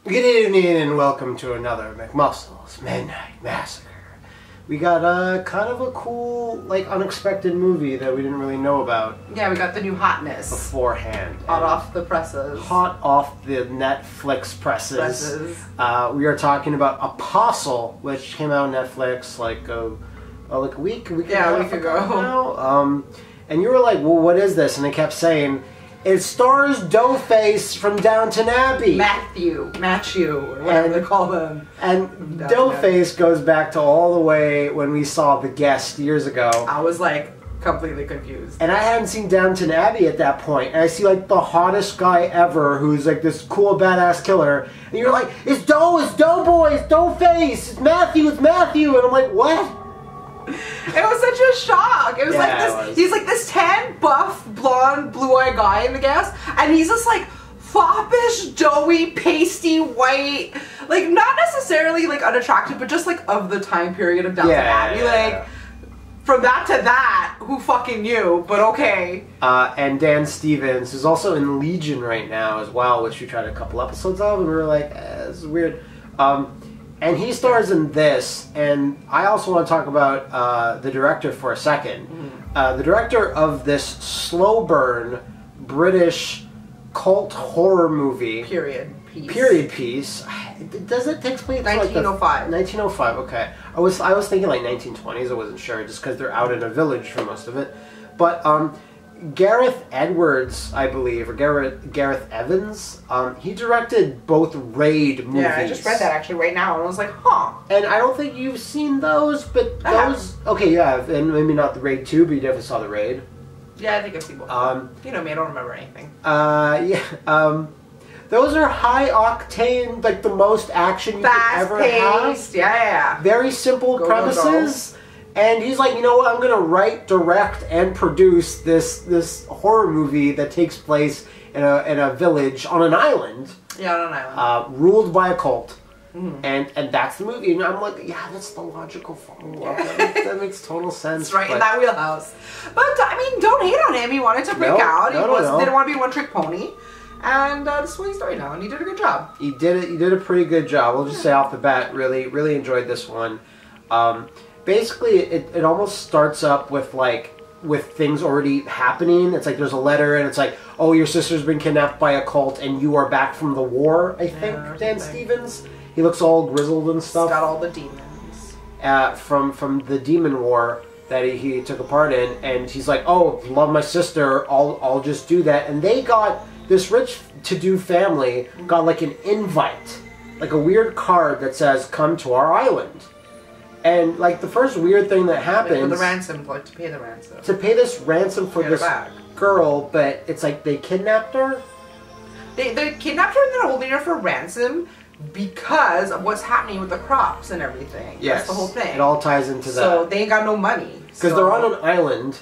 Good evening and welcome to another McMuscles Midnight Massacre. We got kind of a cool, unexpected movie that we didn't really know about. Yeah, we got the new hotness beforehand. Hot off the presses. Hot off the Netflix presses. We are talking about Apostle, which came out on Netflix like a week ago now. And you were like, well, what is this? And they kept saying, it stars Doughface from Downton Abbey. Matthew, or whatever they call them. And Doughface goes back to all the way when we saw The Guest years ago. I was like completely confused. And I hadn't seen Downton Abbey at that point. And I see like the hottest guy ever who's like this cool badass killer. And you're like, it's Doughboy, it's Doughface, it's Matthew. And I'm like, what? It was such a shock. It was like this. He's like this tan, buff, blonde, blue-eyed guy in The Guest, and he's just like foppish, doughy, pasty, white, like not necessarily like unattractive, but just like of the time period of Downton Abbey. Like from that to that, who fucking knew? But okay. And Dan Stevens, who's also in Legion right now as well, which we tried a couple episodes of, and we were like, this is weird. And he stars in this, and I also want to talk about the director for a second. The director of this slow burn British cult horror movie. Period piece. Does it take place 1905? 1905. Okay. I was thinking like 1920s. I wasn't sure just because they're out in a village for most of it. But Gareth Edwards, I believe, or Gareth Evans, he directed both Raid movies. Yeah, I just read that actually right now, and I was like, huh. And I don't think you've seen those, but those... Okay, you have, and maybe not the Raid 2, but you definitely saw the Raid. Yeah, I think I've seen both. You know me, I don't remember anything. Those are high octane, like the most action you could ever have. Yeah. Very simple premises. And he's like, you know what, I'm going to write, direct, and produce this horror movie that takes place in a village on an island. Yeah, on an island. Ruled by a cult. And that's the movie. And I'm like, yeah, that's the logical follow-up. That makes total sense. It's right in that wheelhouse. But, I mean, don't hate on him. He wanted to break out. He didn't want to be a one-trick pony. And this is what he's doing now. And he did a good job. He did a pretty good job. We'll just say off the bat, really enjoyed this one. Basically, it almost starts up with things already happening. It's like there's a letter and it's like, oh, your sister's been kidnapped by a cult and you are back from the war, I think, Dan Stevens. He looks all grizzled and stuff. He's got all the demons. From the demon war that he took a part in, and he's like, oh, love my sister, I'll just do that. And they got, this rich to-do family got like an invite, like a weird card that says, come to our island. And, like, the first weird thing that happens... For the ransom, like, to pay the ransom. To pay this ransom for this girl, but it's like they kidnapped her? They kidnapped her and they're holding her for ransom because of what's happening with the crops and everything. Yes. That's the whole thing. It all ties into that. So they ain't got no money. Because they're on an island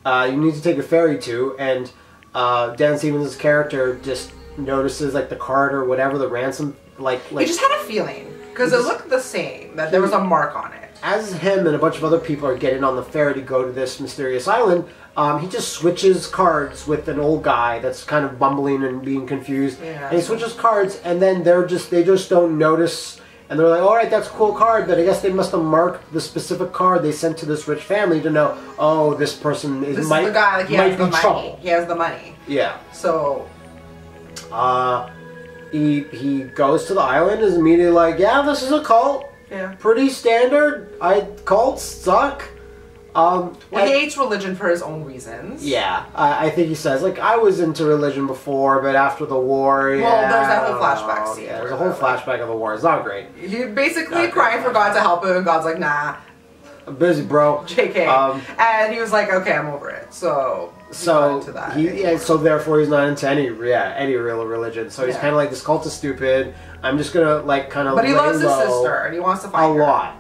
you need to take a ferry to, and Dan Stevens' character just notices, like, the card or whatever, the ransom, He just had a feeling. Because it looked the same, that there was a mark on it. As him and a bunch of other people are getting on the ferry to go to this mysterious island, he just switches cards with an old guy that's kind of bumbling and being confused. Yeah, and he switches cards, and then they just don't notice, and they're like, all right, that's a cool card, but I guess they must have marked the specific card they sent to this rich family to know, oh, this person might the guy, like, he has the money. Trouble. He has the money. Yeah. So... He goes to the island and is immediately like, yeah, this is a cult. Yeah. Pretty standard. Cults suck. Well, he hates religion for his own reasons. Yeah. I think he says, like, I was into religion before, but after the war, Well, there's that whole flashback scene. Yeah, there's a whole flashback of the war. It's not great. He basically crying for God to help him, and God's like, nah. I'm busy, bro. JK. And he was like, okay, I'm over it. So therefore he's not into any real religion. So he's kind of like, this cult is stupid. I'm just gonna But he loves his sister and he wants to find her. A lot.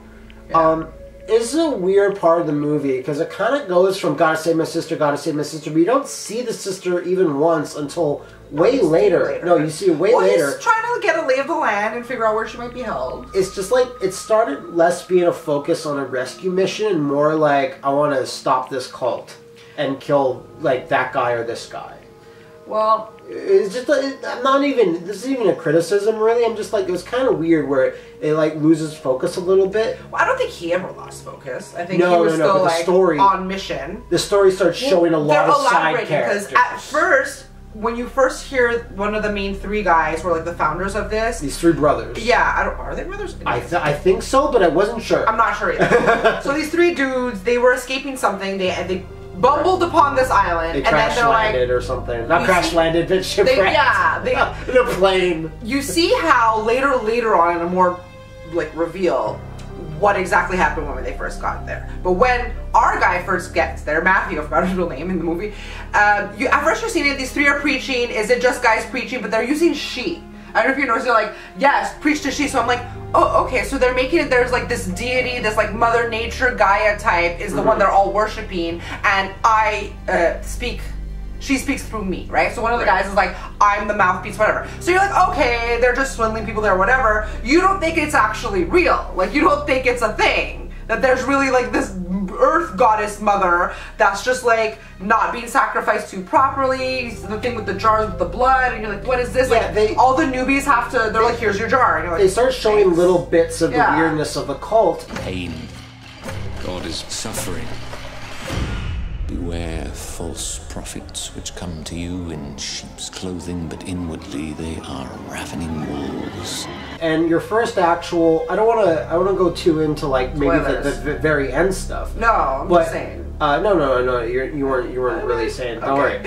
Yeah. This is a weird part of the movie because it kind of goes from gotta save my sister, but you don't see the sister even once until way later. No, you see it way later. He's trying to get a lay of the land and figure out where she might be held. It's just like, it started less being a focus on a rescue mission and more like, I want to stop this cult and kill, like, that guy or this guy. Well, it's just I'm not even. This isn't even a criticism, really. I'm just like, it was kind of weird where it like loses focus a little bit. Well, I don't think he ever lost focus. I think he was still but like the story, on mission. The story starts showing a lot of side characters. Because at first, when you first hear one of the main three guys were like the founders of this. These three brothers. Yeah, are they brothers? I think so, but I wasn't sure. I'm not sure either. So these three dudes, they were escaping something. They bumbled upon this island, they and then they're landed or something. Not crash landed, but shipwrecked. In a plane. You see how later on in a more like reveal what exactly happened when they first got there. But when our guy first gets there, Matthew, I forgot his real name in the movie, at first you're seeing it, these three are preaching. Is it just guys preaching? But they're using she. I don't know if you noticed, they're like, yes, preach to she. So I'm like, oh, okay, so they're making it, there's like this deity, this like Mother Nature Gaia type is the one they're all worshiping, and she speaks through me, right? So one of the guys is like, I'm the mouthpiece, whatever. So you're like, okay, they're just swindling people there, whatever. You don't think it's actually real. Like, you don't think it's a thing. That there's really like this earth goddess mother that's just like not being sacrificed to properly. The thing with the jars with the blood, and you're like, what is this? Yeah, like, all the newbies have to, they're like, here's your jar. And you're like, they start showing little bits of the weirdness of the cult. Pain. God is suffering. Beware false prophets which come to you in sheep's clothing, but inwardly they are ravening wolves. And your first actual, I don't want to go too into like maybe the very end stuff. No, I'm just saying. No, you weren't really saying. Don't worry.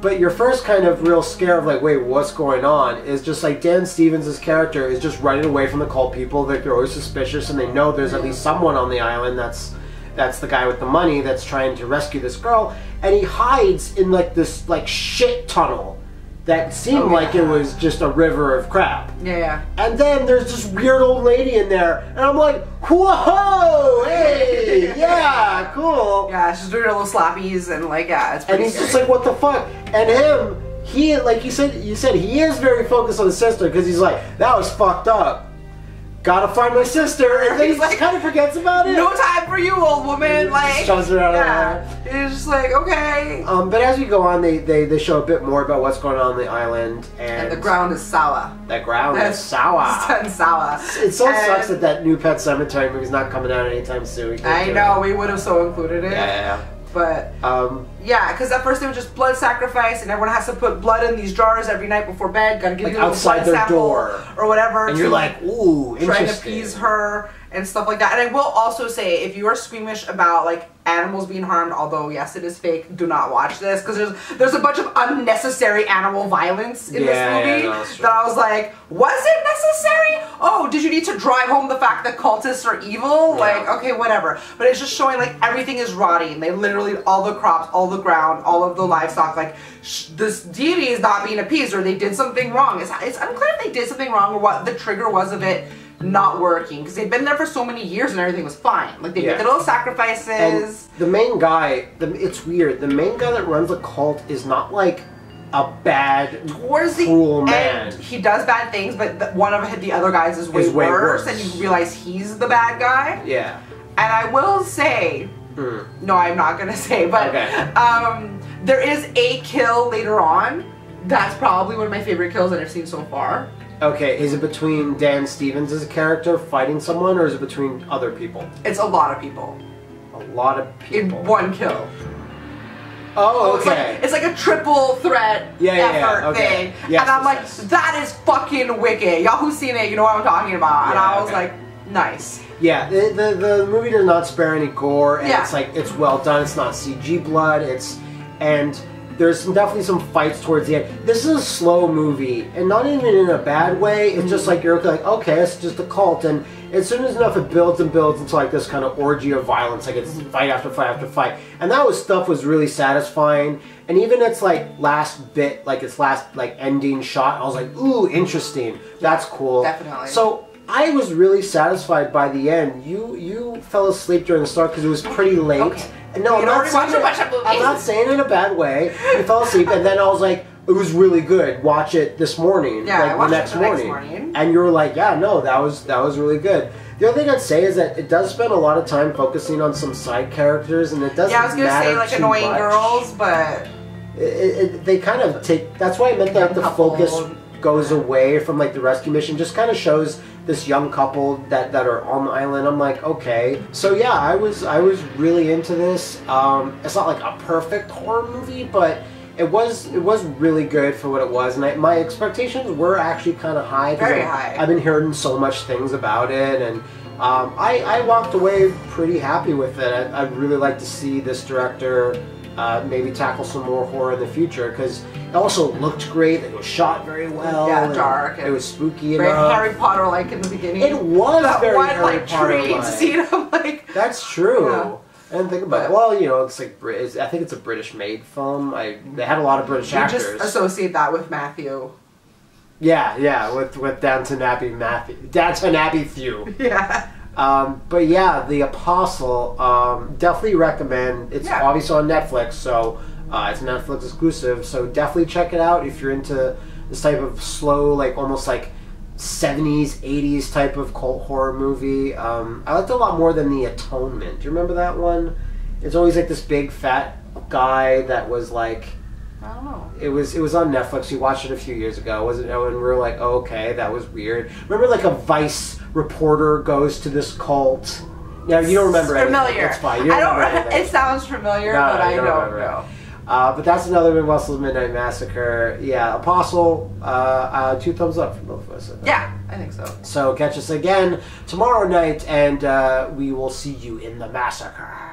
But your first kind of real scare of like, wait, what's going on? Is just like Dan Stevens' character is just running away from the cult people. Like, they're always suspicious, and they know there's at least someone on the island that's the guy with the money that's trying to rescue this girl, and he hides in like this like shit tunnel that seemed like it was just a river of crap. Yeah. And then there's this weird old lady in there, and I'm like, whoa, hey, yeah, cool. Yeah, she's doing her little slappies and like, yeah, it's pretty And he's just like, what the fuck? And him, he, like you said he is very focused on his sister, because he's like, that was fucked up. Gotta find my sister, and then he like, kind of forgets about it. No time for you, old woman. Like, shoves her out it's just like, okay. But as we go on, they show a bit more about what's going on the island, and the ground is sour. The ground is sour. It's sour. It so sucks that new Pet Sematary movie's not coming out anytime soon. I know, we would have so included it. Yeah. But yeah, because at first it was just blood sacrifice, and everyone has to put blood in these jars every night before bed. Gotta give like you a outside blood their sample door or whatever. And you're like, ooh, interesting. Trying to appease her and stuff like that. And I will also say, if you are squeamish about like animals being harmed, although yes, it is fake, do not watch this, because there's a bunch of unnecessary animal violence in this movie that I was like, was it necessary? Oh, did you need to drive home the fact that cultists are evil? Yeah. Like, okay, whatever. But it's just showing like everything is rotting. They literally, all the crops, all the ground, all of the livestock, like this deity is not being appeased, or they did something wrong. It's unclear if they did something wrong or what the trigger was of it not working, because they've been there for so many years and everything was fine. Like, they made their little sacrifices. And the main guy, it's weird, the main guy that runs the cult is not like a bad, cruel man. He does bad things, but one of the other guys is way worse, and you realize he's the bad guy. Yeah. And I will say, no, I'm not gonna say, but there is a kill later on. That's probably one of my favorite kills that I've seen so far. Okay, is it between Dan Stevens as a character fighting someone, or is it between other people? It's a lot of people. A lot of people. In one kill. Oh, okay. It's like a triple threat effort thing. Yes, and I'm like, that is fucking wicked. Y'all who've seen it, you know what I'm talking about. And I was like, nice. Yeah, the movie does not spare any gore, and it's like, it's well done. It's not CG blood. And there's definitely some fights towards the end. This is a slow movie, and not even in a bad way. It's just like, you're like, okay, it's just a cult, and as soon as enough it builds and builds into like this kind of orgy of violence, like it's fight after fight after fight, and stuff was really satisfying. And even its like last bit, like its last like ending shot, I was like, ooh, interesting. That's cool. Definitely. So I was really satisfied by the end. You fell asleep during the start because it was pretty late. Okay. No, I'm not saying it in a bad way. You fell asleep, and then I was like, it was really good. Watch it this morning, like the next morning. And you were like, yeah, no, that was really good. The other thing I'd say is that it does spend a lot of time focusing on some side characters, and it doesn't matter. Yeah, I was gonna say like annoying girls, but they kind of take. That's why I meant that the focus goes away from like the rescue mission. Just kind of shows this young couple that are on the island. I'm like, okay. So yeah, I was really into this. It's not like a perfect horror movie, but it was really good for what it was, and my expectations were actually kind of high. Very high. I've been hearing so much things about it, and I walked away pretty happy with it. I'd really like to see this director maybe tackle some more horror in the future, because it also looked great. It was shot very well. Yeah, dark. It was spooky very enough. Harry Potter-like in the beginning. It was that very one, Harry like, Potter-like. train scene. I'm like, that's true. Yeah. I didn't think about it. Well, you know, it's like I think it's a British-made film. They had a lot of British actors. You just associate that with Matthew. Yeah, with Downton Abbey Matthew. Downton Abbey Thew. Yeah. But yeah, The Apostle, definitely recommend. It's obviously on Netflix, so it's Netflix exclusive, so definitely check it out if you're into this type of slow, like almost like 70s, 80s type of cult horror movie. I liked it a lot more than The Atonement. Do you remember that one? It's always like this big fat guy that was like, I don't know. It was on Netflix. We watched it a few years ago. And we were like, oh, okay, that was weird. Remember, like a Vice reporter goes to this cult. Yeah, you don't remember anything. Familiar. That's fine. You don't remember anything. It sounds familiar, but I don't know. But that's another McMuscles Midnight Massacre. Yeah, Apostle. 2 thumbs up from both of us. Yeah, I think so. So catch us again tomorrow night, and we will see you in the massacre.